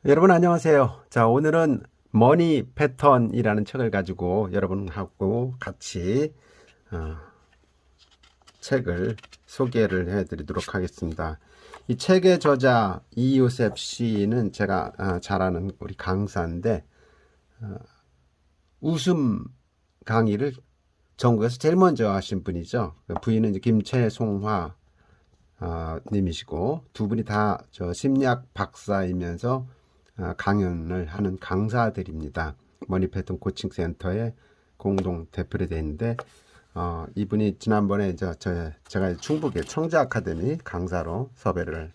여러분 안녕하세요. 자, 오늘은 머니 패턴이라는 책을 가지고 여러분하고 같이 어, 책을 소개를 해드리도록 하겠습니다. 이 책의 저자 이요셉 씨는 제가 잘 아는 우리 강사인데 웃음 강의를 전국에서 제일 먼저 하신 분이죠. 부인은 이제 김채송화 님이시고 두 분이 다 저 심리학 박사이면서 강연을 하는 강사들입니다. 머니 패턴 코칭 센터의 공동 대표로 되어 있는데 이분이 지난번에 제가 충북의 청자 아카데미 강사로 섭외를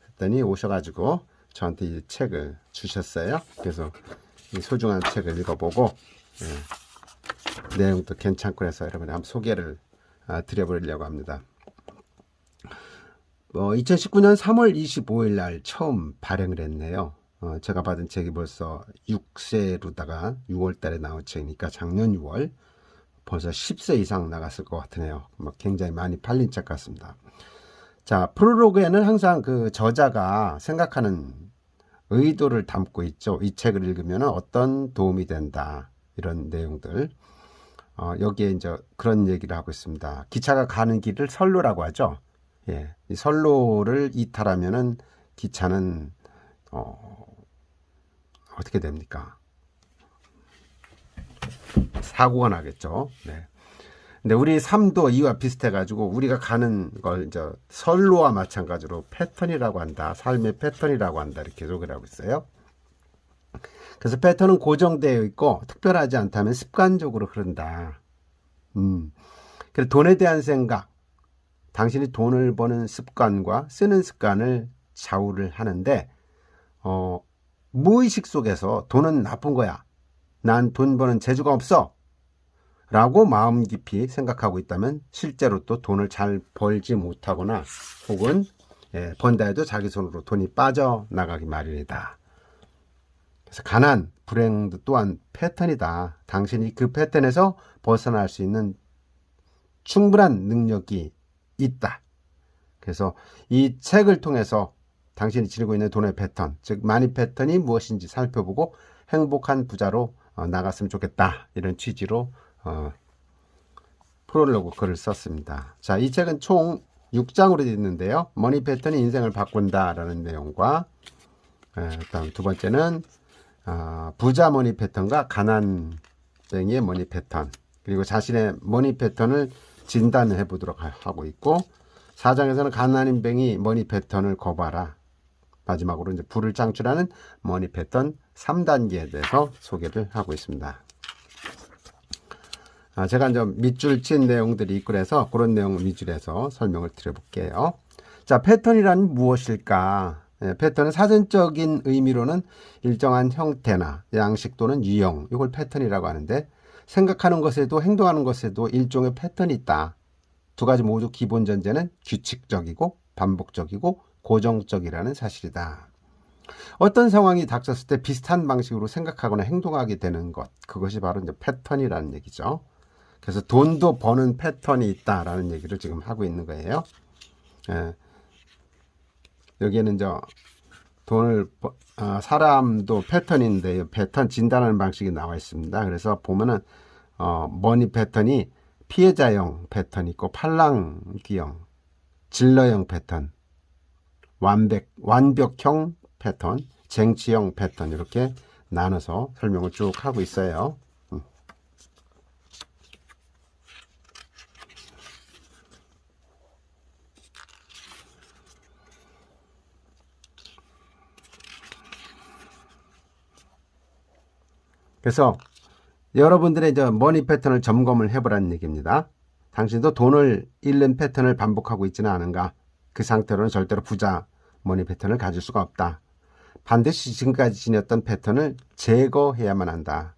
했더니 오셔가지고 저한테 이 책을 주셨어요. 그래서 이 소중한 책을 읽어보고 내용도 괜찮고 해서 여러분이 한번 소개를 드려보려고 합니다. 2019년 3월 25일 날 처음 발행을 했네요. 제가 받은 책이 벌써 6세로다가 6월 달에 나온 책이니까 작년 6월 벌써 10세 이상 나갔을 것 같으네요. 굉장히 많이 팔린 책 같습니다. 자, 프롤로그에는 항상 그 저자가 생각하는 의도를 담고 있죠. 이 책을 읽으면 어떤 도움이 된다. 이런 내용들. 여기에 이제 그런 얘기를 하고 있습니다. 기차가 가는 길을 선로라고 하죠. 예, 이 선로를 이탈하면은 기차는 어떻게 됩니까? 사고가 나겠죠. 네. 근데 우리 삶도 이와 비슷해가지고 우리가 가는 걸 이제 선로와 마찬가지로 패턴이라고 한다. 삶의 패턴이라고 한다. 이렇게 소개를 하고 있어요. 그래서 패턴은 고정되어 있고 특별하지 않다면 습관적으로 흐른다. 그래서 돈에 대한 생각, 당신이 돈을 버는 습관과 쓰는 습관을 좌우를 하는데 무의식 속에서 돈은 나쁜 거야. 난 돈 버는 재주가 없어. 라고 마음 깊이 생각하고 있다면 실제로 또 돈을 잘 벌지 못하거나 혹은 번다 해도 자기 손으로 돈이 빠져나가기 마련이다. 그래서 가난, 불행도 또한 패턴이다. 당신이 그 패턴에서 벗어날 수 있는 충분한 능력이 있다. 그래서 이 책을 통해서 당신이 지니고 있는 돈의 패턴, 즉 마니 패턴이 무엇인지 살펴보고 행복한 부자로 나갔으면 좋겠다. 이런 취지로 프롤로그 글을 썼습니다. 자, 이 책은 총 6장으로 되어 있는데요. 머니 패턴이 인생을 바꾼다라는 내용과 다음 두 번째는 부자 머니 패턴과 가난뱅이의 머니 패턴, 그리고 자신의 머니 패턴을 진단해 보도록 하고 있고 4장에서는 가난뱅이 머니 패턴을 거봐라. 마지막으로 이제 부를 창출하는 머니 패턴 3단계에 대해서 소개를 하고 있습니다. 제가 이제 밑줄 친 내용들이 있고 그래서 그런 내용을 위주로 해서 설명을 드려볼게요. 자, 패턴이란 무엇일까? 패턴은 사전적인 의미로는 일정한 형태나 양식 또는 유형, 이걸 패턴이라고 하는데 생각하는 것에도 행동하는 것에도 일종의 패턴이 있다. 두 가지 모두 기본 전제는 규칙적이고 반복적이고 고정적이라는 사실이다. 어떤 상황이 닥쳤을 때 비슷한 방식으로 생각하거나 행동하게 되는 것, 그것이 바로 이제 패턴이라는 얘기죠. 그래서 돈도 버는 패턴이 있다라는 얘기를 지금 하고 있는 거예요. 여기에는 사람도 패턴인데 패턴 진단하는 방식이 나와 있습니다. 그래서 보면은 머니 패턴이 피해자형 패턴이 있고 팔랑귀형, 질러형 패턴, 완벽형 패턴, 쟁취형 패턴 이렇게 나눠서 설명을 쭉 하고 있어요. 그래서 여러분들의 머니 패턴을 점검을 해보라는 얘기입니다. 당신도 돈을 잃는 패턴을 반복하고 있지는 않은가? 그 상태로는 절대로 부자 머니 패턴을 가질 수가 없다. 반드시 지금까지 지녔던 패턴을 제거해야만 한다.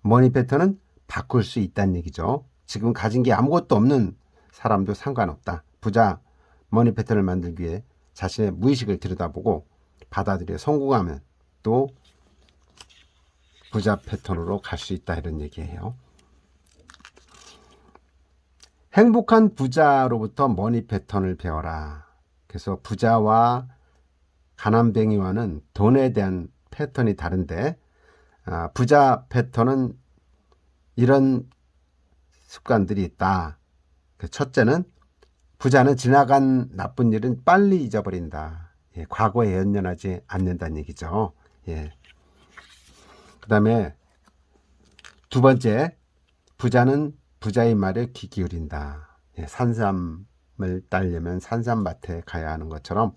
머니 패턴은 바꿀 수 있다는 얘기죠. 지금 가진 게 아무것도 없는 사람도 상관없다. 부자 머니 패턴을 만들기 위해 자신의 무의식을 들여다보고 받아들여 성공하면 또 부자 패턴으로 갈 수 있다 이런 얘기예요. 행복한 부자로부터 머니 패턴을 배워라. 그래서 부자와 가난뱅이와는 돈에 대한 패턴이 다른데, 부자 패턴은 이런 습관들이 있다. 첫째는 부자는 지나간 나쁜 일은 빨리 잊어버린다. 예, 과거에 연연하지 않는다는 얘기죠. 예. 그 다음에 두 번째, 부자는 부자의 말에 귀 기울인다. 예, 산삼을 따려면 산삼밭에 가야 하는 것처럼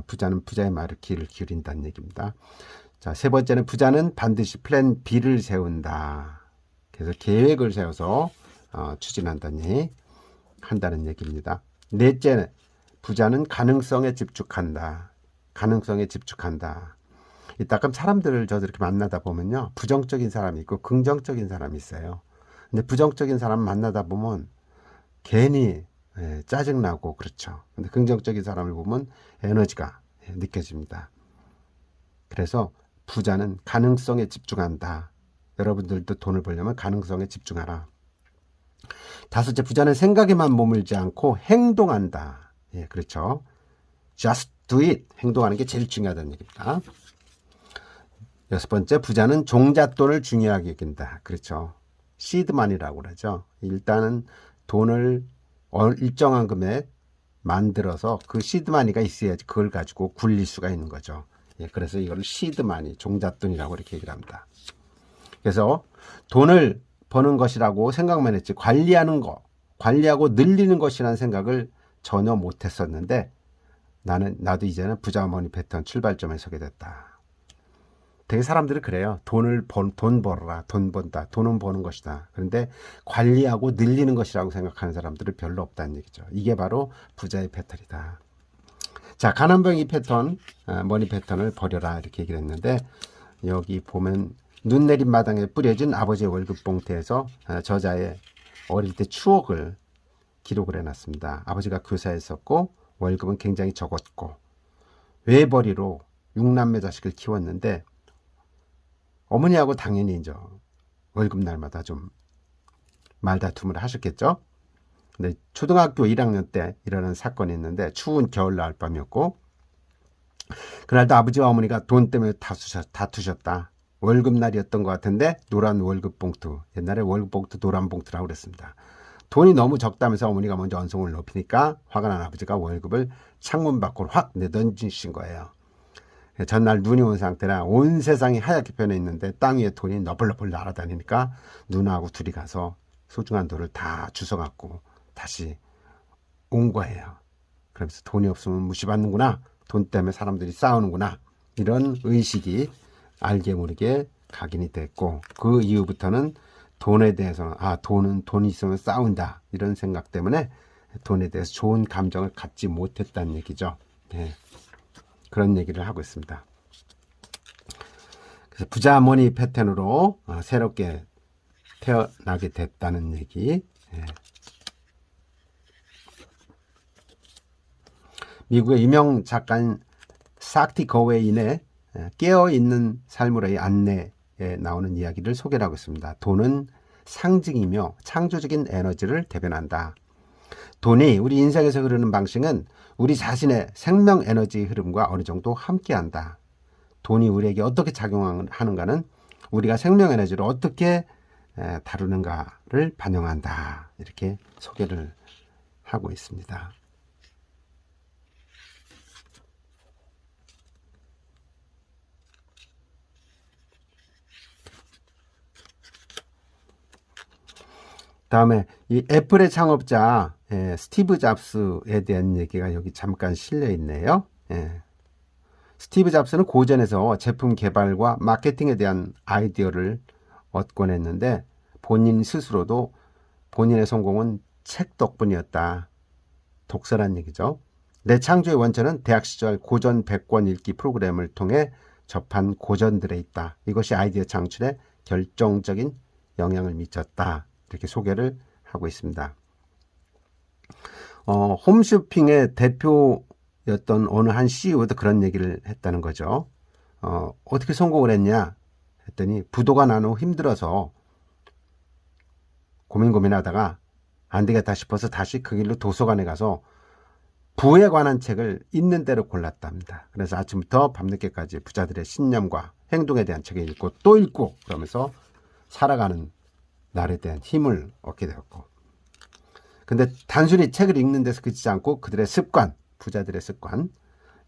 부자는 부자의 말에 귀를 기울인다는 얘기입니다. 자, 세 번째는 부자는 반드시 플랜 B를 세운다. 그래서 계획을 세워서 한다는 얘기입니다. 넷째, 부자는 가능성에 집중한다. 가능성에 집중한다. 이따금 사람들을 저렇게 만나다 보면요, 부정적인 사람이 있고 긍정적인 사람이 있어요. 근데 부정적인 사람 만나다 보면 괜히 짜증나고 그렇죠. 근데 긍정적인 사람을 보면 에너지가 느껴집니다. 그래서 부자는 가능성에 집중한다. 여러분들도 돈을 벌려면 가능성에 집중하라. 다섯째, 부자는 생각에만 머물지 않고 행동한다. 예, 그렇죠. Just do it. 행동하는 게 제일 중요하다는 얘기입니다. 여섯 번째, 부자는 종잣돈을 중요하게 여긴다. 그렇죠. 시드만이라고 그러죠. 일단은 돈을 일정한 금액 만들어서 그 시드마니가 있어야지 그걸 가지고 굴릴 수가 있는 거죠. 예, 그래서 이걸 시드마니, 종잣돈이라고 이렇게 얘기를 합니다. 그래서 돈을 버는 것이라고 생각만 했지 관리하는 거, 관리하고 늘리는 것이라는 생각을 전혀 못했었는데 나도 이제는 부자 머니 패턴 출발점에 서게 됐다. 되게 사람들이 그래요. 돈 벌어라, 돈 번다, 돈은 버는 것이다. 그런데 관리하고 늘리는 것이라고 생각하는 사람들은 별로 없다는 얘기죠. 이게 바로 부자의 패턴이다. 자, 가난뱅이 패턴, 머니 패턴을 버려라 이렇게 얘기를 했는데, 여기 보면 눈 내린 마당에 뿌려진 아버지의 월급 봉투에서 저자의 어릴 때 추억을 기록을 해놨습니다. 아버지가 교사였었고 월급은 굉장히 적었고 외벌이로 6남매 자식을 키웠는데 어머니하고 당연히 이제 월급 날마다 좀 말다툼을 하셨겠죠. 근데 초등학교 1학년 때 일어난 사건이 있는데 추운 겨울날 밤이었고 그날도 아버지와 어머니가 돈 때문에 다투셨다. 월급날이었던 것 같은데 노란 월급 봉투, 옛날에 월급 봉투 노란 봉투라고 그랬습니다. 돈이 너무 적다면서 어머니가 먼저 언성을 높이니까 화가 난 아버지가 월급을 창문 밖으로 확 내던지신 거예요. 전날 눈이 온 상태라 온 세상이 하얗게 변해 있는데 땅 위에 돈이 너벌너벌 날아다니니까 누나하고 둘이 가서 소중한 돈을 다 주워갖고 다시 온 거예요. 그러면서 돈이 없으면 무시받는구나, 돈 때문에 사람들이 싸우는구나, 이런 의식이 알게 모르게 각인이 됐고 그 이후부터는 돈에 대해서는 돈이 있으면 싸운다, 이런 생각 때문에 돈에 대해서 좋은 감정을 갖지 못했다는 얘기죠. 네. 그런 얘기를 하고 있습니다. 그래서 부자 머니 패턴으로 새롭게 태어나게 됐다는 얘기. 네. 미국의 유명 작가인 사티 거웨인의 깨어있는 삶으로의 안내에 나오는 이야기를 소개를 하고 있습니다. 돈은 상징이며 창조적인 에너지를 대변한다. 돈이 우리 인생에서 흐르는 방식은 우리 자신의 생명 에너지 흐름과 어느 정도 함께한다. 돈이 우리에게 어떻게 작용하는가는 우리가 생명 에너지를 어떻게 다루는가를 반영한다. 이렇게 소개를 하고 있습니다. 다음에 이 애플의 창업자 스티브 잡스에 대한 얘기가 여기 잠깐 실려 있네요. 스티브 잡스는 고전에서 제품 개발과 마케팅에 대한 아이디어를 얻곤 했는데 본인 스스로도 본인의 성공은 책 덕분이었다. 독서란 얘기죠. 내 창조의 원천은 대학 시절 고전 100권 읽기 프로그램을 통해 접한 고전들에 있다. 이것이 아이디어 창출에 결정적인 영향을 미쳤다. 이렇게 소개를 하고 있습니다. 홈쇼핑의 대표였던 어느 한 CEO도 그런 얘기를 했다는 거죠. 어떻게 성공을 했냐 했더니 부도가 난 후 힘들어서 고민하다가 안 되겠다 싶어서 다시 그 길로 도서관에 가서 부에 관한 책을 있는 대로 골랐답니다. 그래서 아침부터 밤늦게까지 부자들의 신념과 행동에 대한 책을 읽고 또 읽고 그러면서 살아가는 날에 대한 힘을 얻게 되었고, 근데 단순히 책을 읽는 데서 그치지 않고 그들의 습관, 부자들의 습관,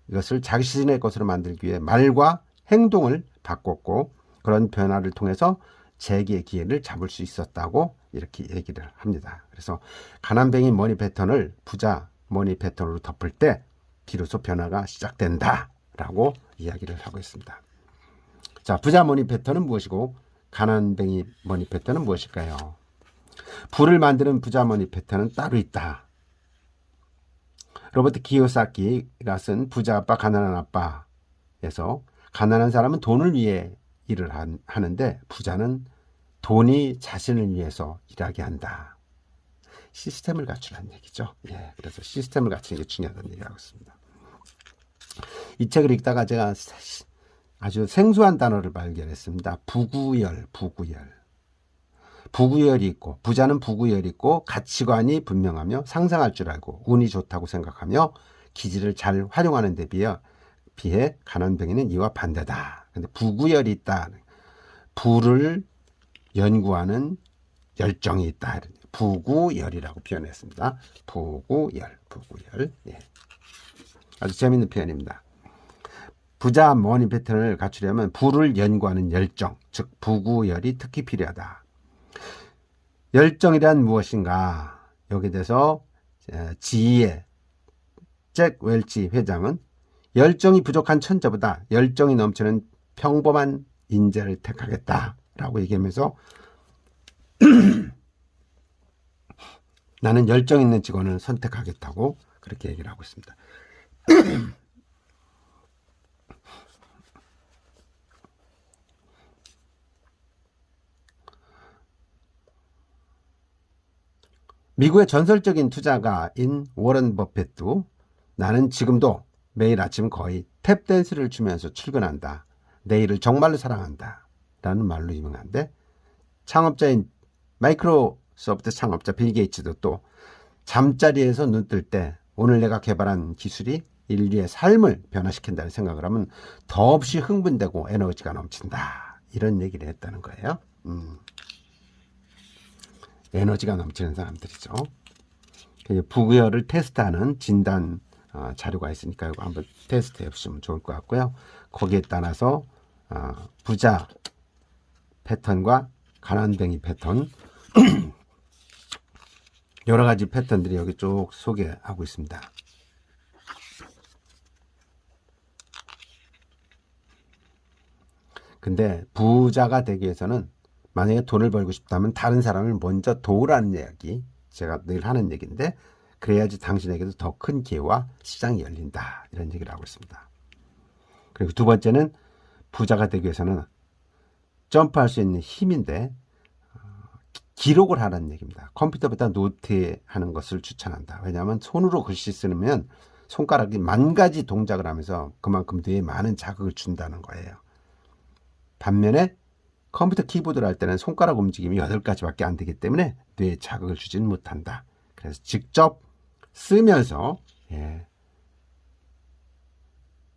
이것을 자기 자신의 것으로 만들기 위해 말과 행동을 바꿨고, 그런 변화를 통해서 재기의 기회를 잡을 수 있었다고 이렇게 얘기를 합니다. 그래서 가난뱅이 머니 패턴을 부자 머니 패턴으로 덮을 때 비로소 변화가 시작된다라고 이야기를 하고 있습니다. 자, 부자 머니 패턴은 무엇이고 가난뱅이 머니 패턴은 무엇일까요? 부를 만드는 부자 머니 패턴은 따로 있다. 로버트 키요사키가 쓴 부자 아빠 가난한 아빠에서 가난한 사람은 돈을 위해 일을 하는데 부자는 돈이 자신을 위해서 일하게 한다. 시스템을 갖추라는 얘기죠. 예, 그래서 시스템을 갖추는 게 중요하다는 얘기하고 있습니다. 이 책을 읽다가 제가 아주 생소한 단어를 발견했습니다. 부구열, 부구열. 부구열이 있고, 부자는 부구열이 있고 가치관이 분명하며 상상할 줄 알고 운이 좋다고 생각하며 기질을 잘 활용하는 데 비해 가난뱅이는 이와 반대다. 근데 부구열이 있다. 부를 연구하는 열정이 있다. 부구열이라고 표현했습니다. 부구열, 부구열. 예. 아주 재밌는 표현입니다. 부자 머니 패턴을 갖추려면 부를 연구하는 열정, 즉 부구열이 특히 필요하다. 열정이란 무엇인가? 여기에 대해서 지혜의 잭 웰치 회장은 열정이 부족한 천재보다 열정이 넘치는 평범한 인재를 택하겠다라고 얘기하면서 나는 열정 있는 직원을 선택하겠다고 그렇게 얘기를 하고 있습니다. 미국의 전설적인 투자가인 워런 버핏도 나는 지금도 매일 아침 거의 탭댄스를 추면서 출근한다. 내일을 정말로 사랑한다. 라는 말로 유명한데, 창업자인 마이크로소프트 창업자 빌 게이츠도 또 잠자리에서 눈 뜰 때 오늘 내가 개발한 기술이 인류의 삶을 변화시킨다는 생각을 하면 더없이 흥분되고 에너지가 넘친다. 이런 얘기를 했다는 거예요. 에너지가 넘치는 사람들이죠. 부구열을 테스트하는 진단 자료가 있으니까 이거 한번 테스트해 보시면 좋을 것 같고요. 거기에 따라서 부자 패턴과 가난뱅이 패턴 여러 가지 패턴들이 여기 쭉 소개하고 있습니다. 근데 부자가 되기 위해서는 만약에 돈을 벌고 싶다면 다른 사람을 먼저 도우라는 이야기, 제가 늘 하는 얘기인데, 그래야지 당신에게도 더 큰 기회와 시장이 열린다. 이런 얘기를 하고 있습니다. 그리고 두 번째는 부자가 되기 위해서는 점프할 수 있는 힘인데 기록을 하라는 얘기입니다. 컴퓨터보다 노트하는 것을 추천한다. 왜냐하면 손으로 글씨 쓰면 손가락이 만 가지 동작을 하면서 그만큼 뇌에 많은 자극을 준다는 거예요. 반면에 컴퓨터 키보드를 할 때는 손가락 움직임이 8가지밖에 안 되기 때문에 뇌에 자극을 주지는 못한다. 그래서 직접 쓰면서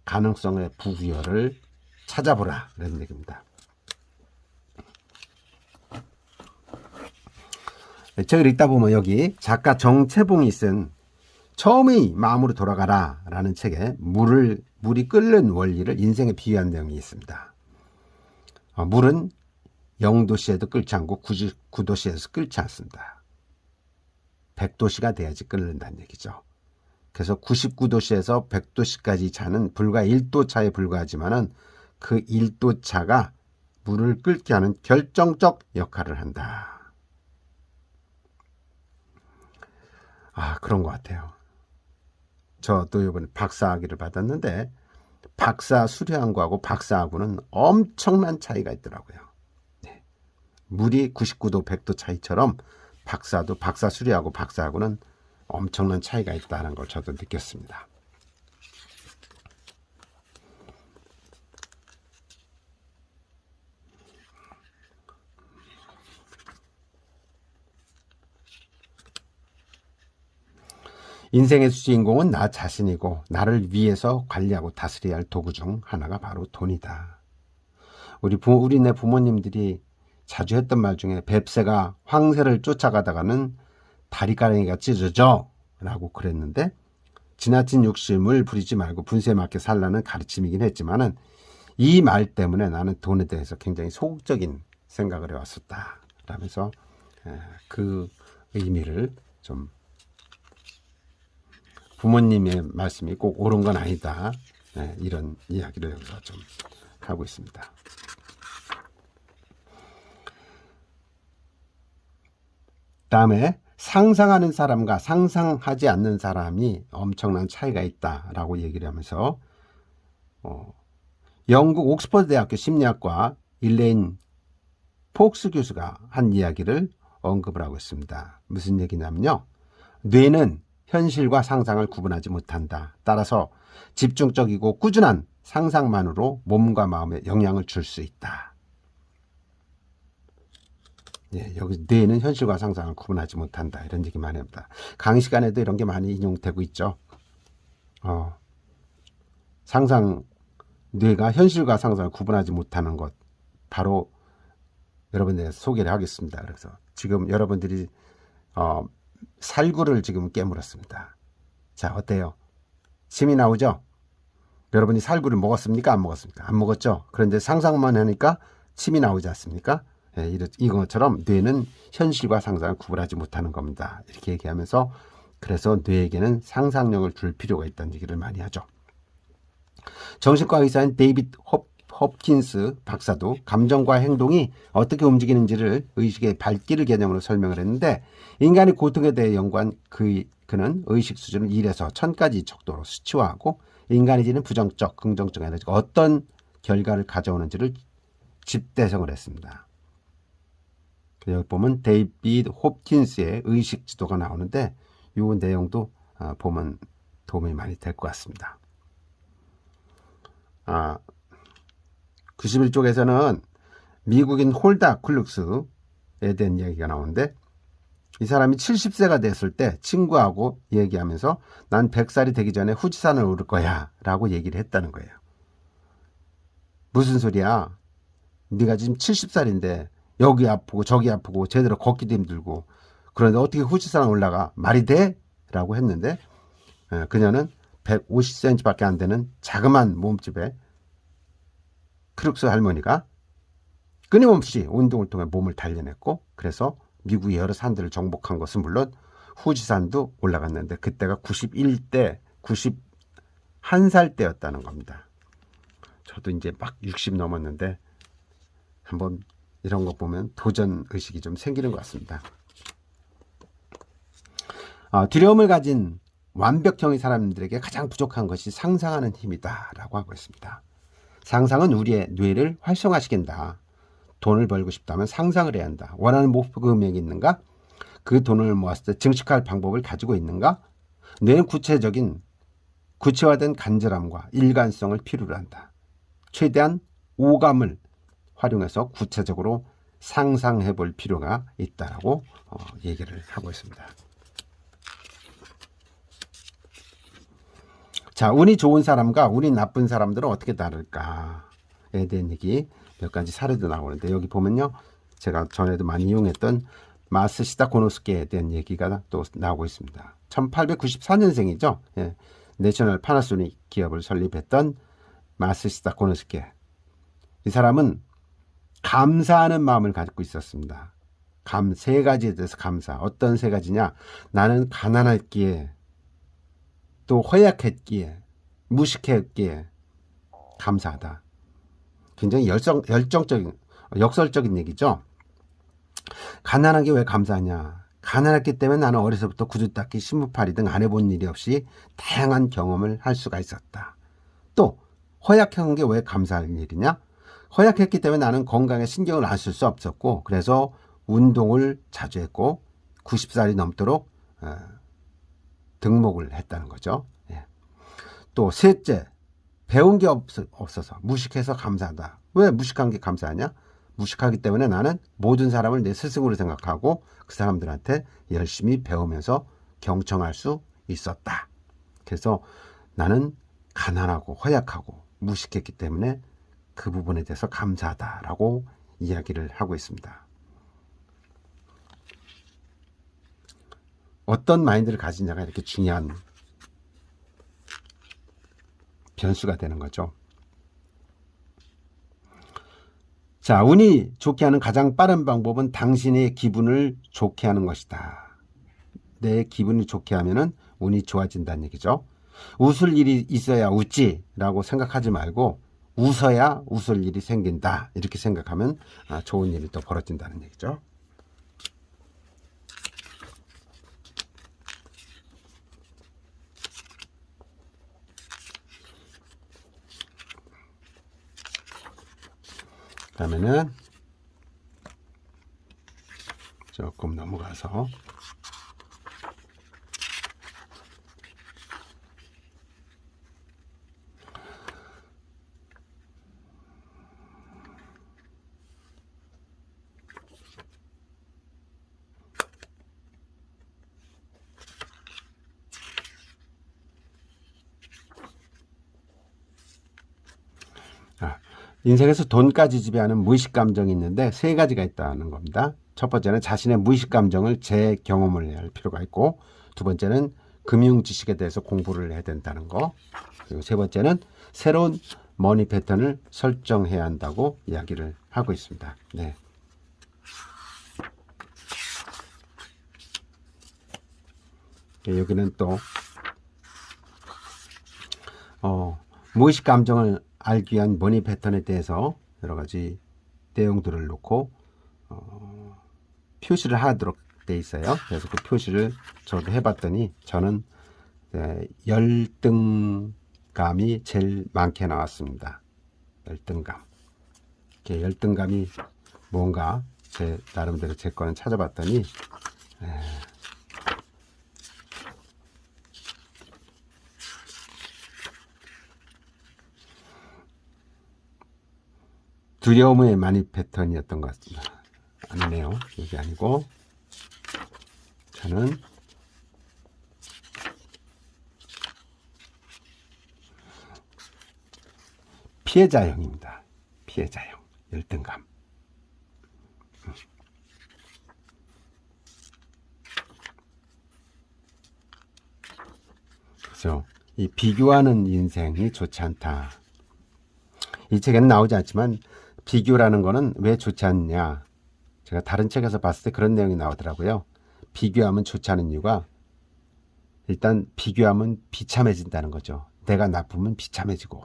가능성의 부구열을 찾아보라. 이런 얘기입니다. 책을 읽다 보면 여기 작가 정채봉이 쓴 처음의 마음으로 돌아가라 라는 책에 물이 끓는 원리를 인생에 비유한 내용이 있습니다. 물은 0도씨에도 끓지 않고 99도씨에서 끓지 않습니다. 100도씨가 돼야지 끓는다는 얘기죠. 그래서 99도씨에서 100도씨까지 차는 불과 1도 차에 불과하지만은 그 1도 차가 물을 끓게 하는 결정적 역할을 한다. 그런 것 같아요. 저도 이번에 박사학위를 받았는데 박사 수료학위하고 박사학위는 엄청난 차이가 있더라고요. 물이 99도, 100도 차이처럼 박사도 박사 수료하고 박사하고는 엄청난 차이가 있다는 걸 저도 느꼈습니다. 인생의 주인공은 나 자신이고 나를 위해서 관리하고 다스려야 할 도구 중 하나가 바로 돈이다. 우리네 부모님들이 자주 했던 말 중에 뱁새가 황새를 쫓아가다가는 다리가랭이가 찢어져 라고 그랬는데, 지나친 욕심을 부리지 말고 분수에 맞게 살라는 가르침이긴 했지만은 이 말 때문에 나는 돈에 대해서 굉장히 소극적인 생각을 해왔었다 라면서 그 의미를 좀, 부모님의 말씀이 꼭 옳은 건 아니다, 이런 이야기를 여기서 좀 하고 있습니다. 다음에 상상하는 사람과 상상하지 않는 사람이 엄청난 차이가 있다라고 얘기를 하면서 영국 옥스퍼드 대학교 심리학과 일레인 폭스 교수가 한 이야기를 언급을 하고 있습니다. 무슨 얘기냐면요, 뇌는 현실과 상상을 구분하지 못한다. 따라서 집중적이고 꾸준한 상상만으로 몸과 마음에 영향을 줄 수 있다. 여기 뇌는 현실과 상상을 구분하지 못한다, 이런 얘기 많이 합니다. 강의 시간에도 이런 게 많이 인용되고 있죠. 뇌가 현실과 상상을 구분하지 못하는 것, 바로 여러분들에게 소개를 하겠습니다. 그래서 지금 여러분들이 살구를 지금 깨물었습니다. 자, 어때요? 침이 나오죠? 여러분이 살구를 먹었습니까? 안 먹었습니까? 안 먹었죠? 그런데 상상만 하니까 침이 나오지 않습니까? 이것처럼 뇌는 현실과 상상을 구분하지 못하는 겁니다. 이렇게 얘기하면서, 그래서 뇌에게는 상상력을 줄 필요가 있다는 얘기를 많이 하죠. 정신과 의사인 데이비드 홉킨스 박사도 감정과 행동이 어떻게 움직이는지를 의식의 발길을 개념으로 설명을 했는데, 인간의 고통에 대해 연구한 그는 의식 수준을 1에서 1000까지 척도로 수치화하고 인간이 지닌 부정적, 긍정적 에너지가 어떤 결과를 가져오는지를 집대성을 했습니다. 여기 보면 데이비드 홉킨스의 의식 지도가 나오는데, 이 내용도 보면 도움이 많이 될 것 같습니다. 91쪽에서는 미국인 홀다 클룩스에 대한 이야기가 나오는데, 이 사람이 70세가 됐을 때 친구하고 얘기하면서 난 100살이 되기 전에 후지산을 오를 거야 라고 얘기를 했다는 거예요. 무슨 소리야? 네가 지금 70살인데 여기 아프고 저기 아프고 제대로 걷기도 힘들고 그런데 어떻게 후지산을 올라가? 말이 돼? 라고 했는데, 그녀는 150cm밖에 안 되는 자그마한 몸집에 크룩스 할머니가 끊임없이 운동을 통해 몸을 단련했고, 그래서 미국의 여러 산들을 정복한 것은 물론 후지산도 올라갔는데 그때가 91대 91살 때였다는 겁니다. 저도 이제 막 60 넘었는데 한번 이런 거 보면 도전 의식이 좀 생기는 것 같습니다. 두려움을 가진 완벽형의 사람들에게 가장 부족한 것이 상상하는 힘이다 라고 하고 있습니다. 상상은 우리의 뇌를 활성화시킨다. 돈을 벌고 싶다면 상상을 해야 한다. 원하는 목표 금액이 있는가? 그 돈을 모았을 때 증식할 방법을 가지고 있는가? 뇌는 구체화된 간절함과 일관성을 필요로 한다. 최대한 오감을 활용해서 구체적으로 상상해 볼 필요가 있다라고 얘기를 하고 있습니다. 자, 운이 좋은 사람과 운이 나쁜 사람들은 어떻게 다를까에 대한 얘기, 몇 가지 사례도 나오는데, 여기 보면요, 제가 전에도 많이 이용했던 마스시다 고노스케에 대한 얘기가 또 나오고 있습니다. 1894년생이죠. 내셔널 파나소닉 기업을 설립했던 마스시다 고노스케. 이 사람은 감사하는 마음을 가지고 있었습니다. 세 가지에 대해서 감사. 어떤 세 가지냐? 나는 가난했기에, 또 허약했기에, 무식했기에 감사하다. 굉장히 역설적인 얘기죠. 가난한 게 왜 감사하냐? 가난했기 때문에 나는 어려서부터 구두 닦기, 신문팔이 등 안 해본 일이 없이 다양한 경험을 할 수가 있었다. 또 허약한 게 왜 감사할 일이냐? 허약했기 때문에 나는 건강에 신경을 안 쓸 수 없었고, 그래서 운동을 자주 했고 90살이 넘도록 등록을 했다는 거죠. 또 셋째, 배운 게 없어서 무식해서 감사하다. 왜 무식한 게 감사하냐? 무식하기 때문에 나는 모든 사람을 내 스승으로 생각하고 그 사람들한테 열심히 배우면서 경청할 수 있었다. 그래서 나는 가난하고 허약하고 무식했기 때문에 그 부분에 대해서 감사하다라고 이야기를 하고 있습니다. 어떤 마인드를 가지냐가 이렇게 중요한 변수가 되는 거죠. 자, 운이 좋게 하는 가장 빠른 방법은 당신의 기분을 좋게 하는 것이다. 내 기분이 좋게 하면은 운이 좋아진다는 얘기죠. 웃을 일이 있어야 웃지라고 생각하지 말고 웃어야 웃을 일이 생긴다. 이렇게 생각하면 좋은 일이 또 벌어진다는 얘기죠. 그다음에는 조금 넘어가서 인생에서 돈까지 지배하는 무의식 감정이 있는데 세 가지가 있다는 겁니다. 첫 번째는 자신의 무의식 감정을 재경험을 할 필요가 있고, 두 번째는 금융 지식에 대해서 공부를 해야 된다는 거, 그리고 세 번째는 새로운 머니 패턴을 설정해야 한다고 이야기를 하고 있습니다. 네. 여기는 또 무의식 감정을 알기 위한 머니 패턴에 대해서 여러 가지 내용들을 놓고 표시를 하도록 돼 있어요. 그래서 그 표시를 저도 해봤더니 저는 열등감이 제일 많게 나왔습니다. 열등감. 열등감이 뭔가 제 나름대로 제 거는 찾아봤더니 두려움의 많이 패턴이었던 것 같습니다. 아니네요. 이게 아니고 저는 피해자형입니다. 피해자형. 열등감. 그래서 이 비교하는 인생이 좋지 않다. 이 책에는 나오지 않지만 비교라는 거는 왜 좋지 않냐. 제가 다른 책에서 봤을 때 그런 내용이 나오더라고요. 비교하면 좋지 않은 이유가 일단 비교하면 비참해진다는 거죠. 내가 나쁘면 비참해지고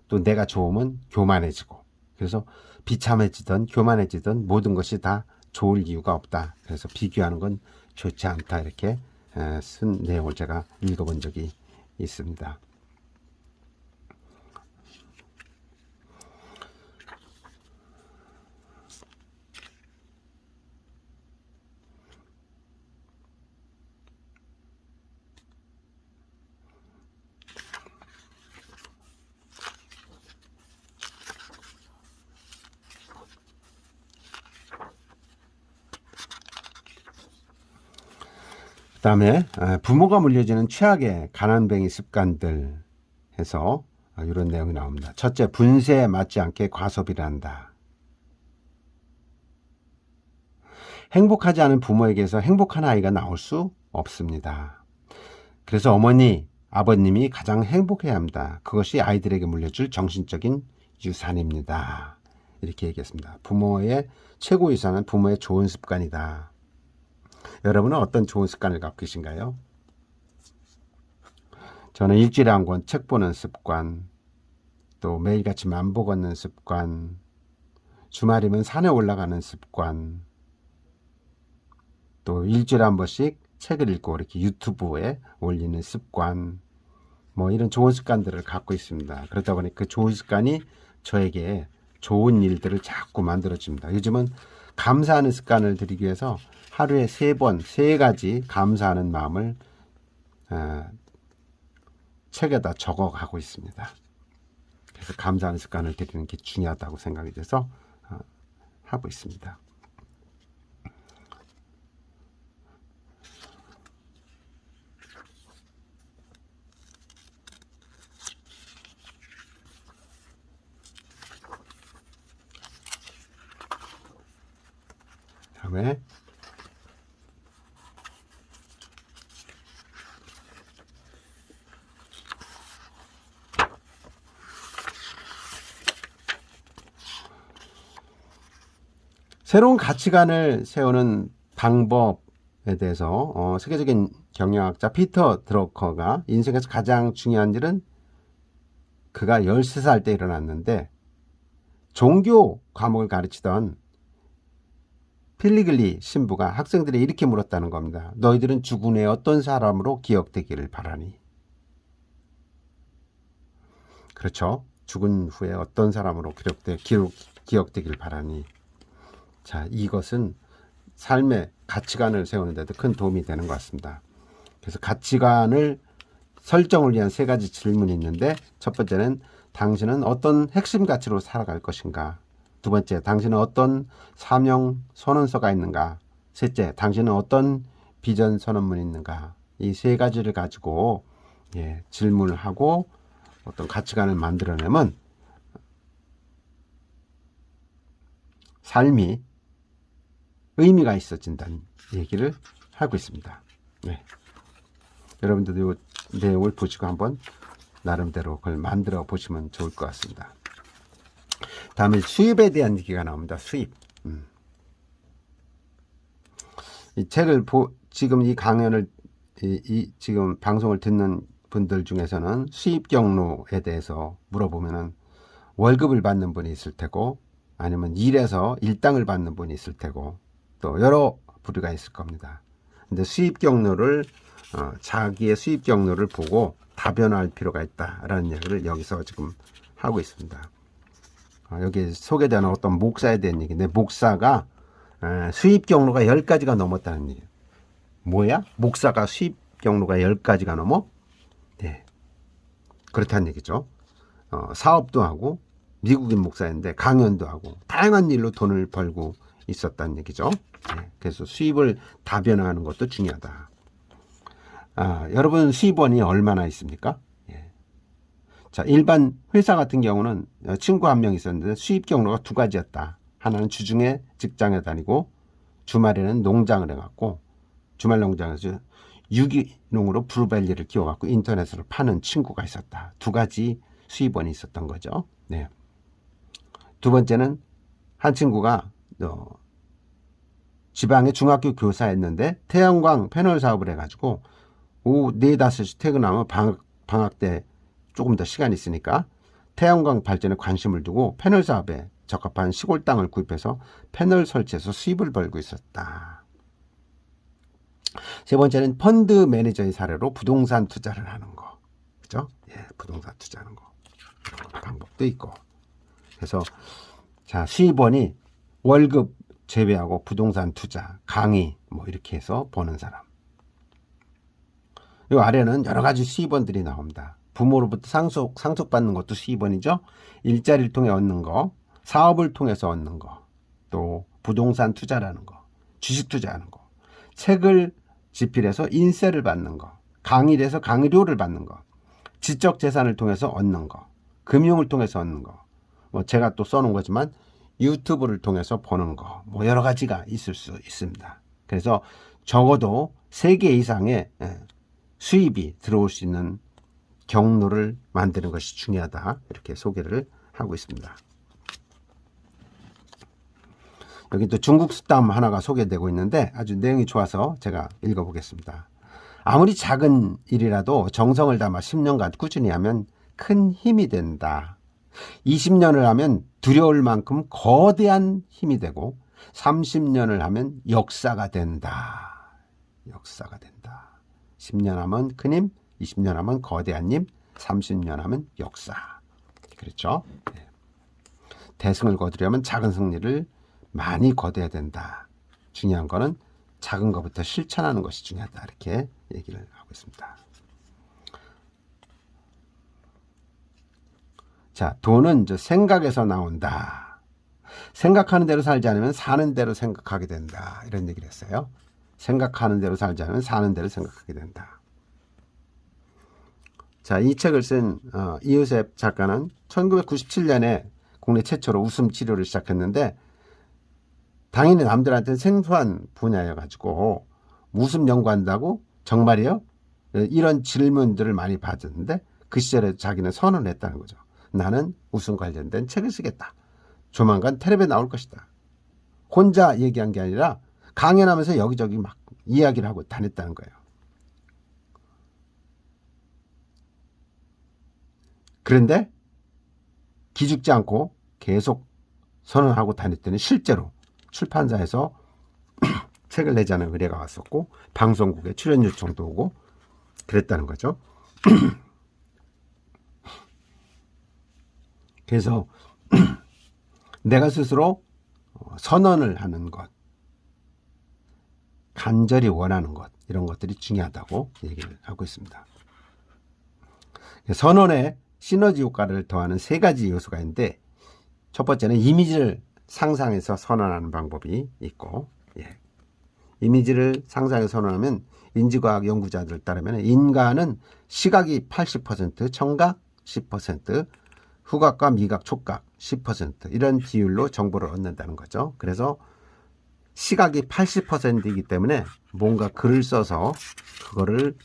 또 내가 좋으면 교만해지고, 그래서 비참해지든 교만해지든 모든 것이 다 좋을 이유가 없다. 그래서 비교하는 건 좋지 않다. 이렇게 쓴 내용을 제가 읽어본 적이 있습니다. 그 다음에 부모가 물려주는 최악의 가난뱅이 습관들 해서 이런 내용이 나옵니다. 첫째, 분세에 맞지 않게 과소비를 한다. 행복하지 않은 부모에게서 행복한 아이가 나올 수 없습니다. 그래서 어머니, 아버님이 가장 행복해야 합니다. 그것이 아이들에게 물려줄 정신적인 유산입니다. 이렇게 얘기했습니다. 부모의 최고 유산은 부모의 좋은 습관이다. 여러분은 어떤 좋은 습관을 갖고 계신가요? 저는 일주일에 한 권 책 보는 습관, 또 매일같이 만보 걷는 습관, 주말이면 산에 올라가는 습관, 또 일주일에 한 번씩 책을 읽고 이렇게 유튜브에 올리는 습관, 뭐 이런 좋은 습관들을 갖고 있습니다. 그러다 보니 그 좋은 습관이 저에게 좋은 일들을 자꾸 만들어줍니다. 요즘은 감사하는 습관을 들이기 위해서 하루에 3번, 3가지 감사하는 마음을 책에다 적어가고 있습니다. 그래서 감사하는 습관을 들이는 게 중요하다고 생각이 돼서 하고 있습니다. 다음에 새로운 가치관을 세우는 방법에 대해서 세계적인 경영학자 피터 드러커가 인생에서 가장 중요한 일은 그가 13살 때 일어났는데 종교 과목을 가르치던 필리글리 신부가 학생들이 이렇게 물었다는 겁니다. 너희들은 죽은 후에 어떤 사람으로 기억되기를 바라니? 그렇죠. 죽은 후에 어떤 사람으로 기억되기를 바라니? 자, 이것은 삶의 가치관을 세우는 데도 큰 도움이 되는 것 같습니다. 그래서 가치관을 설정을 위한 3가지 질문이 있는데, 첫 번째는 당신은 어떤 핵심 가치로 살아갈 것인가? 두 번째, 당신은 어떤 사명 선언서가 있는가? 셋째, 당신은 어떤 비전 선언문이 있는가? 이 3가지를 가지고 질문을 하고 어떤 가치관을 만들어내면 삶이 의미가 있어진다는 얘기를 하고 있습니다. 네. 여러분들도 이 내용을 보시고 한번 나름대로 그걸 만들어 보시면 좋을 것 같습니다. 다음에 수입에 대한 얘기가 나옵니다. 수입. 이 책을 지금 이 강연을 지금 방송을 듣는 분들 중에서는 수입 경로에 대해서 물어보면은 월급을 받는 분이 있을 테고, 아니면 일해서 일당을 받는 분이 있을 테고, 또 여러 부류가 있을 겁니다. 근데 수입 경로를 자기의 수입 경로를 보고 다변화할 필요가 있다라는 얘기를 여기서 지금 하고 있습니다. 여기 소개되는 어떤 목사에 대한 얘기인데, 목사가 수입 경로가 10가지가 넘었다는 얘기예요. 뭐야? 목사가 수입 경로가 10가지가 넘어? 네. 그렇다는 얘기죠. 사업도 하고 미국인 목사인데 강연도 하고 다양한 일로 돈을 벌고 있었다는 얘기죠. 네. 그래서 수입을 다변화하는 것도 중요하다. 여러분 수입원이 얼마나 있습니까? 예. 자, 일반 회사 같은 경우는 친구 한 명 있었는데 수입 경로가 2가지였다. 하나는 주중에 직장에 다니고 주말에는 농장을 해갖고 주말 농장에서 유기농으로 블루벨리를 키워갖고 인터넷으로 파는 친구가 있었다. 2가지 수입원이 있었던 거죠. 네. 두 번째는 한 친구가 지방의 중학교 교사였는데 태양광 패널 사업을 해가지고 오후 4, 5시 퇴근하면 방학 때 조금 더 시간이 있으니까 태양광 발전에 관심을 두고 패널 사업에 적합한 시골 땅을 구입해서 패널 설치해서 수입을 벌고 있었다. 세 번째는 펀드 매니저의 사례로 부동산 투자를 하는 거. 그죠? 예, 부동산 투자하는 거. 방법도 있고. 그래서 자, 수입원이 월급 제외하고 부동산 투자, 강의 뭐 이렇게 해서 버는 사람. 이 아래는 여러 가지 수입원들이 나옵니다. 부모로부터 상속받는 것도 수입원이죠. 일자리를 통해 얻는 거, 사업을 통해서 얻는 거, 또 부동산 투자라는 거, 주식 투자하는 거, 책을 집필해서 인세를 받는 거, 강의를 해서 강의료를 받는 거, 지적 재산을 통해서 얻는 거, 금융을 통해서 얻는 거, 뭐 제가 또 써놓은 거지만 유튜브를 통해서 버는 거, 뭐 여러 가지가 있을 수 있습니다. 그래서 적어도 3개 이상의 수입이 들어올 수 있는 경로를 만드는 것이 중요하다. 이렇게 소개를 하고 있습니다. 여기 또 중국 속담 하나가 소개되고 있는데 아주 내용이 좋아서 제가 읽어보겠습니다. 아무리 작은 일이라도 정성을 담아 10년간 꾸준히 하면 큰 힘이 된다. 20년을 하면 두려울 만큼 거대한 힘이 되고 30년을 하면 역사가 된다. 역사가 된다. 10년 하면 큰 힘, 20년 하면 거대한 힘, 30년 하면 역사. 그렇죠? 대승을 거두려면 작은 승리를 많이 거둬야 된다. 중요한 거는 작은 것부터 실천하는 것이 중요하다. 이렇게 얘기를 하고 있습니다. 자, 돈은 이제 생각에서 나온다. 생각하는 대로 살지 않으면 사는 대로 생각하게 된다. 이런 얘기를 했어요. 생각하는 대로 살지 않으면 사는 대로 생각하게 된다. 자, 이 책을 쓴 이요셉 작가는 1997년에 국내 최초로 웃음 치료를 시작했는데 당연히 남들한테는 생소한 분야여가지고 무슨 연구한다고? 정말이요? 이런 질문들을 많이 받았는데 그 시절에 자기는 선언했다는 거죠. 나는 무슨 관련된 책을 쓰겠다. 조만간 텔레비에 나올 것이다. 혼자 얘기한 게 아니라 강연하면서 여기저기 막 이야기를 하고 다녔다는 거예요. 그런데 기죽지 않고 계속 선언하고 다녔더니 실제로 출판사에서 책을 내자는 의뢰가 왔었고 방송국에 출연 요청도 오고 그랬다는 거죠. 그래서 내가 스스로 선언을 하는 것, 간절히 원하는 것, 이런 것들이 중요하다고 얘기를 하고 있습니다. 선언에 시너지 효과를 더하는 3가지 요소가 있는데 첫 번째는 이미지를 상상해서 선언하는 방법이 있고, 이미지를 상상해서 선언하면 인지과학 연구자들 따르면 인간은 시각이 80%, 청각 10%, 후각과 미각, 촉각 10% 이런 비율로 정보를 얻는다는 거죠. 그래서 시각이 80%이기 때문에 뭔가 글을 써서 그거를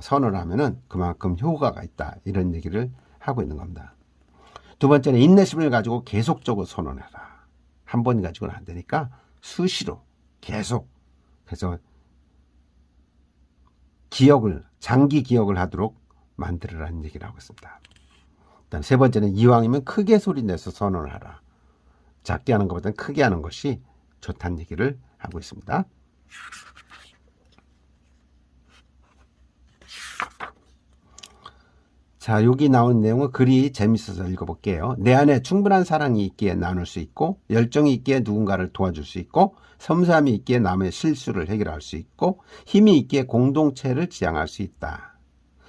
선언하면은 그만큼 효과가 있다. 이런 얘기를 하고 있는 겁니다. 두 번째는 인내심을 가지고 계속적으로 선언해라. 한 번 가지고는 안 되니까 수시로 계속 해서 장기 기억을 하도록 만들으라는 얘기를 하고 있습니다. 일단 세 번째는 이왕이면 크게 소리 내서 선언을 하라. 작게 하는 것보다는 크게 하는 것이 좋다는 얘기를 하고 있습니다. 자, 여기 나온 내용은 글이 재밌어서 읽어볼게요. 내 안에 충분한 사랑이 있기에 나눌 수 있고, 열정이 있기에 누군가를 도와줄 수 있고, 섬세함이 있기에 남의 실수를 해결할 수 있고, 힘이 있기에 공동체를 지향할 수 있다.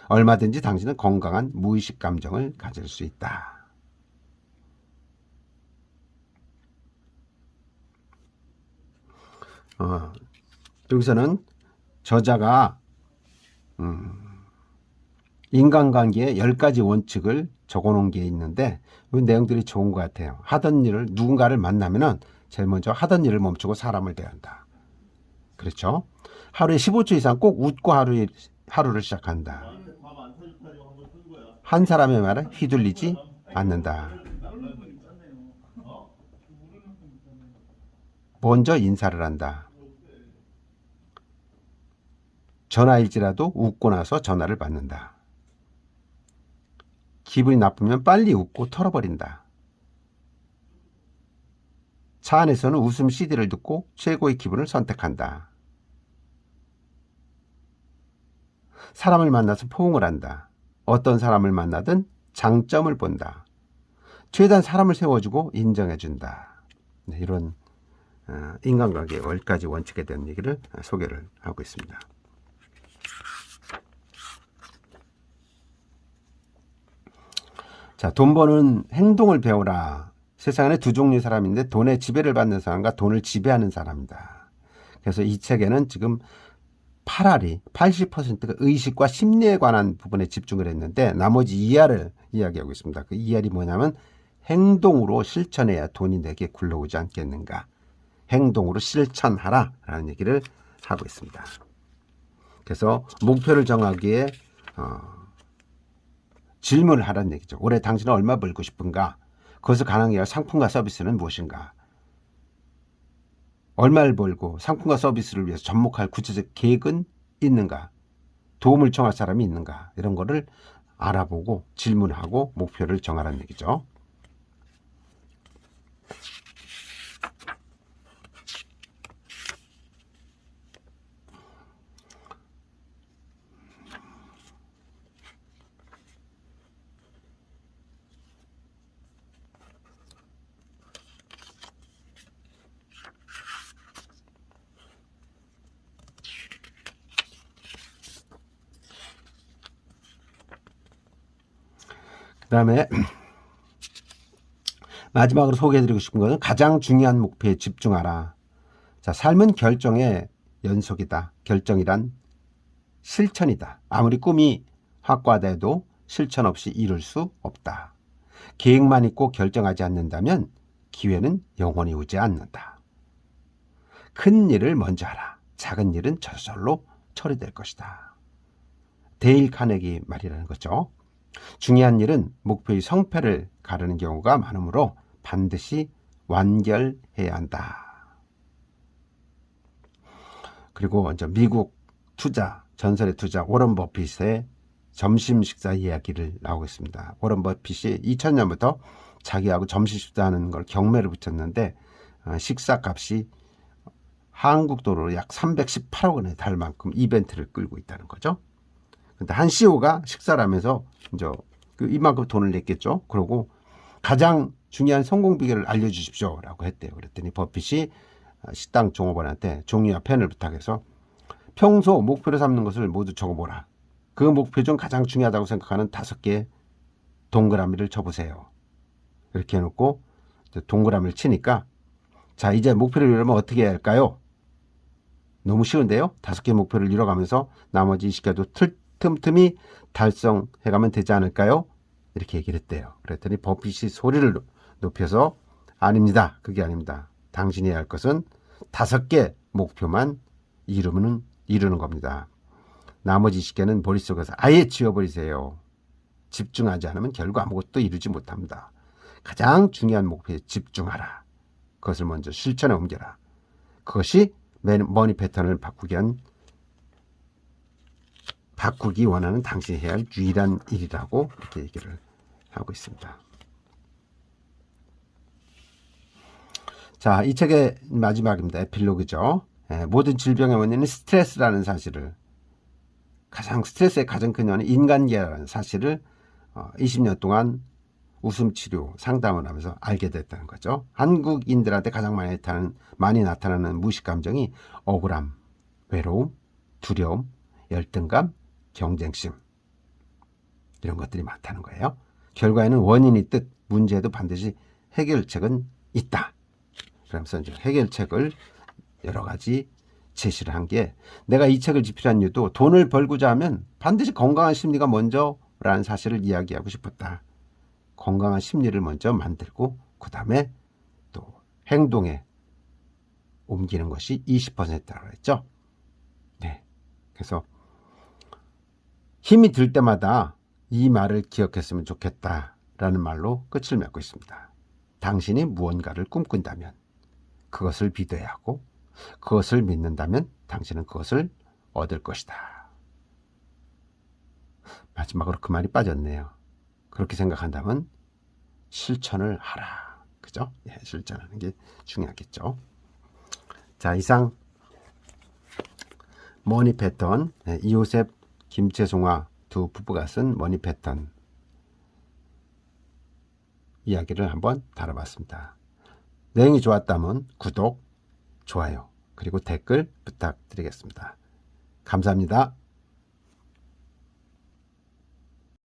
얼마든지 당신은 건강한 무의식 감정을 가질 수 있다. 여기서는 저자가 인간관계의 10가지 원칙을 적어놓은 게 있는데 이 내용들이 좋은 것 같아요. 하던 일을 누군가를 만나면은 제일 먼저 하던 일을 멈추고 사람을 대한다. 그렇죠? 하루에 15초 이상 꼭 웃고 하루를 시작한다. 한 사람의 말에 휘둘리지 않는다. 먼저 인사를 한다. 전화일지라도 웃고 나서 전화를 받는다. 기분이 나쁘면 빨리 웃고 털어버린다. 차 안에서는 웃음 CD를 듣고 최고의 기분을 선택한다. 사람을 만나서 포옹을 한다. 어떤 사람을 만나든 장점을 본다. 최대한 사람을 세워주고 인정해준다. 이런 인간관계의 10가지 원칙에 대한 얘기를 소개를 하고 있습니다. 자, 돈 버는 행동을 배우라. 세상에 두 종류의 사람인데 돈에 지배를 받는 사람과 돈을 지배하는 사람이다. 그래서 이 책에는 지금 8알이 80%가 의식과 심리에 관한 부분에 집중을 했는데 나머지 2알을 이야기하고 있습니다. 그 2알이 뭐냐면 행동으로 실천해야 돈이 내게 굴러오지 않겠는가. 행동으로 실천하라 라는 얘기를 하고 있습니다. 그래서 목표를 정하기에 질문을 하라는 얘기죠. 올해 당신은 얼마 벌고 싶은가? 그것을 가능하게 할 상품과 서비스는 무엇인가? 얼마를 벌고 상품과 서비스를 위해서 접목할 구체적 계획은 있는가? 도움을 청할 사람이 있는가? 이런 거를 알아보고 질문하고 목표를 정하라는 얘기죠. 그 다음에 마지막으로 소개해드리고 싶은 것은 가장 중요한 목표에 집중하라. 자, 삶은 결정의 연속이다. 결정이란 실천이다. 아무리 꿈이 확고하다해도 실천 없이 이룰 수 없다. 계획만 있고 결정하지 않는다면 기회는 영원히 오지 않는다. 큰 일을 먼저 하라. 작은 일은 저절로 처리될 것이다. 데일 카네기 말이라는 거죠. 중요한 일은 목표의 성패를 가르는 경우가 많으므로 반드시 완결해야 한다. 그리고 이제 미국 전설의 투자 워런 버핏의 점심 식사 이야기를 나오고 있습니다. 워런 버핏이 2000년부터 자기하고 점심 식사하는 걸 경매를 붙였는데 식사 값이 한국 돈으로 약 318억 원에 달 만큼 이벤트를 끌고 있다는 거죠. 근데 한 CEO가 식사를 하면서 이제 이만큼 돈을 냈겠죠. 그러고 가장 중요한 성공 비결을 알려주십시오라고 했대요. 그랬더니 버핏이 식당 종업원한테 종이와 펜을 부탁해서 평소 목표로 삼는 것을 모두 적어보라. 그 목표 중 가장 중요하다고 생각하는 5개의 동그라미를 쳐보세요. 이렇게 해놓고 동그라미를 치니까 자, 이제 목표를 이루려면 어떻게 해야 할까요? 너무 쉬운데요. 5개의 목표를 이뤄가면서 나머지 20개도 틈틈이 달성해가면 되지 않을까요? 이렇게 얘기를 했대요. 그랬더니 버핏이 소리를 높여서 아닙니다. 그게 아닙니다. 당신이 해야 할 것은 5개 목표만 이루는 겁니다. 나머지 20개는 머릿속에서 아예 지워버리세요. 집중하지 않으면 결국 아무것도 이루지 못합니다. 가장 중요한 목표에 집중하라. 그것을 먼저 실천에 옮겨라. 그것이 머니 패턴을 바꾸기 원하는 당신이 해야 할 유일한 일이라고 이렇게 얘기를 하고 있습니다. 자, 이 책의 마지막입니다. 에필로그죠. 모든 질병의 원인은 스트레스라는 사실을, 가장 스트레스의 가장 큰 원인은 인간계라는 사실을 20년 동안 웃음치료 상담을 하면서 알게 됐다는 거죠. 한국인들한테 가장 많이 나타나는 무의식감정이 억울함, 외로움, 두려움, 열등감, 경쟁심, 이런 것들이 많다는 거예요. 결과에는 원인이 있듯 문제에도 반드시 해결책은 있다. 그러면서 이제 해결책을 여러 가지 제시를 한 게, 내가 이 책을 집필한 이유도 돈을 벌고자 하면 반드시 건강한 심리가 먼저라는 사실을 이야기하고 싶었다. 건강한 심리를 먼저 만들고 그 다음에 또 행동에 옮기는 것이 20%라고 했죠. 네. 그래서 힘이 들 때마다 이 말을 기억했으면 좋겠다라는 말로 끝을 맺고 있습니다. 당신이 무언가를 꿈꾼다면 그것을 믿어야 하고, 그것을 믿는다면 당신은 그것을 얻을 것이다. 마지막으로 그 말이 빠졌네요. 그렇게 생각한다면 실천을 하라. 그죠? 예, 실천하는 게 중요하겠죠. 자, 이상 머니 패턴, 이요셉, 김채송화 두 부부가 쓴 머니 패턴 이야기를 한번 다뤄봤습니다. 내용이 좋았다면 구독, 좋아요, 그리고 댓글 부탁드리겠습니다. 감사합니다.